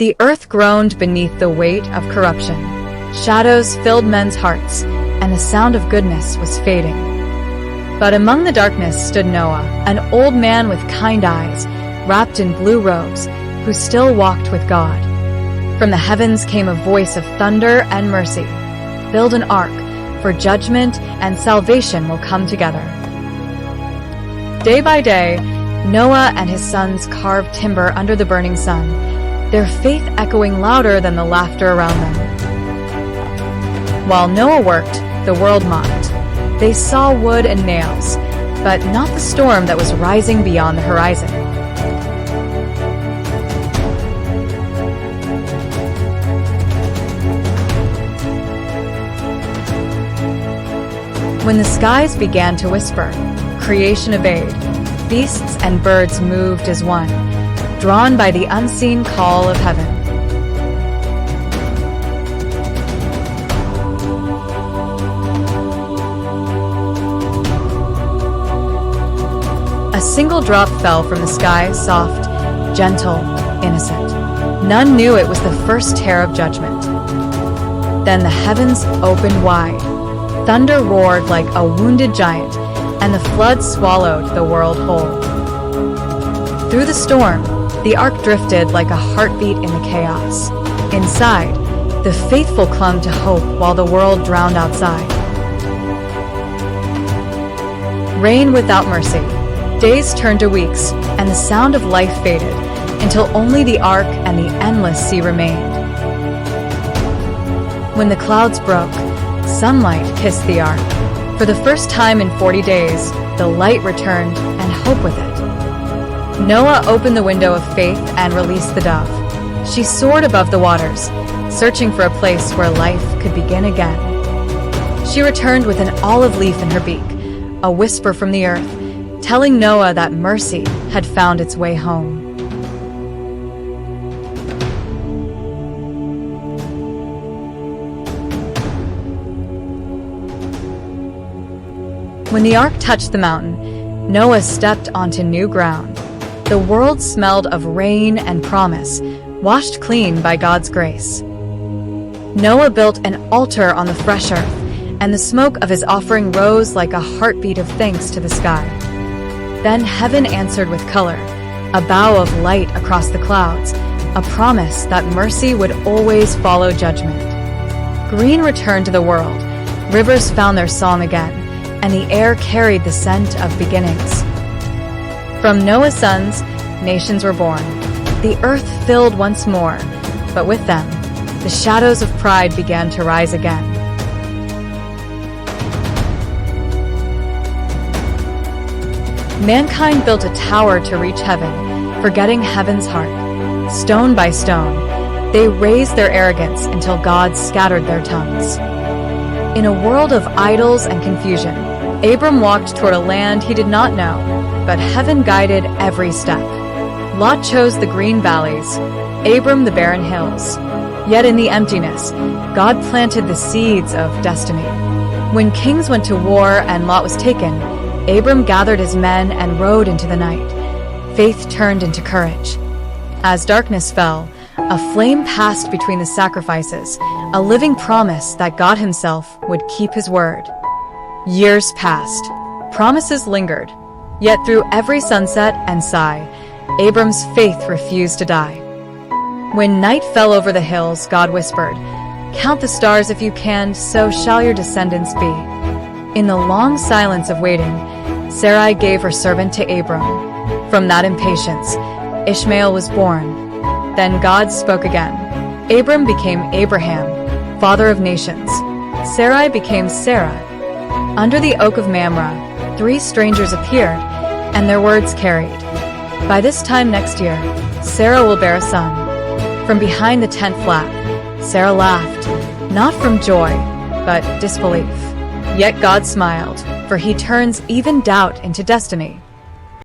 The earth groaned beneath the weight of corruption. Shadows filled men's hearts, and the sound of goodness was fading. But among the darkness stood Noah, an old man with kind eyes, wrapped in blue robes, who still walked with God. From the heavens came a voice of thunder and mercy. Build an ark, for judgment and salvation will come together. Day by day, Noah and his sons carved timber under the burning sun, their faith echoing louder than the laughter around them. While Noah worked, the world mocked. They saw wood and nails, but not the storm that was rising beyond the horizon. When the skies began to whisper, creation obeyed. Beasts and birds moved as one, drawn by the unseen call of heaven. A single drop fell from the sky, soft, gentle, innocent. None knew it was the first tear of judgment. Then the heavens opened wide. Thunder roared like a wounded giant, and the flood swallowed the world whole. Through the storm, the ark drifted like a heartbeat in the chaos. Inside, the faithful clung to hope while the world drowned outside. Rain without mercy. Days turned to weeks, and the sound of life faded, until only the ark and the endless sea remained. When the clouds broke, sunlight kissed the ark. For the first time in 40 days, the light returned, and hope with it. Noah opened the window of faith and released the dove. She soared above the waters, searching for a place where life could begin again. She returned with an olive leaf in her beak, a whisper from the earth, telling Noah that mercy had found its way home. When the ark touched the mountain, Noah stepped onto new ground. The world smelled of rain and promise, washed clean by God's grace. Noah built an altar on the fresh earth, and the smoke of his offering rose like a heartbeat of thanks to the sky. Then heaven answered with color, a bow of light across the clouds, a promise that mercy would always follow judgment. Green returned to the world, rivers found their song again, and the air carried the scent of beginnings. From Noah's sons, nations were born. The earth filled once more, but with them, the shadows of pride began to rise again. Mankind built a tower to reach heaven, forgetting heaven's heart. Stone by stone, they raised their arrogance until God scattered their tongues. In a world of idols and confusion, Abram walked toward a land he did not know, but heaven guided every step. Lot chose the green valleys, Abram the barren hills. Yet in the emptiness, God planted the seeds of destiny. When kings went to war and Lot was taken, Abram gathered his men and rode into the night. Faith turned into courage. As darkness fell, a flame passed between the sacrifices, a living promise that God himself would keep his word. Years passed. Promises lingered. Yet through every sunset and sigh, Abram's faith refused to die. When night fell over the hills, God whispered, "Count the stars if you can, so shall your descendants be." In the long silence of waiting, Sarai gave her servant to Abram. From that impatience, Ishmael was born. Then God spoke again. Abram became Abraham, father of nations. Sarai became Sarah. Under the oak of Mamre, 3 strangers appeared, and their words carried. By this time next year, Sarah will bear a son. From behind the tent flap, Sarah laughed, not from joy, but disbelief. Yet God smiled, for he turns even doubt into destiny.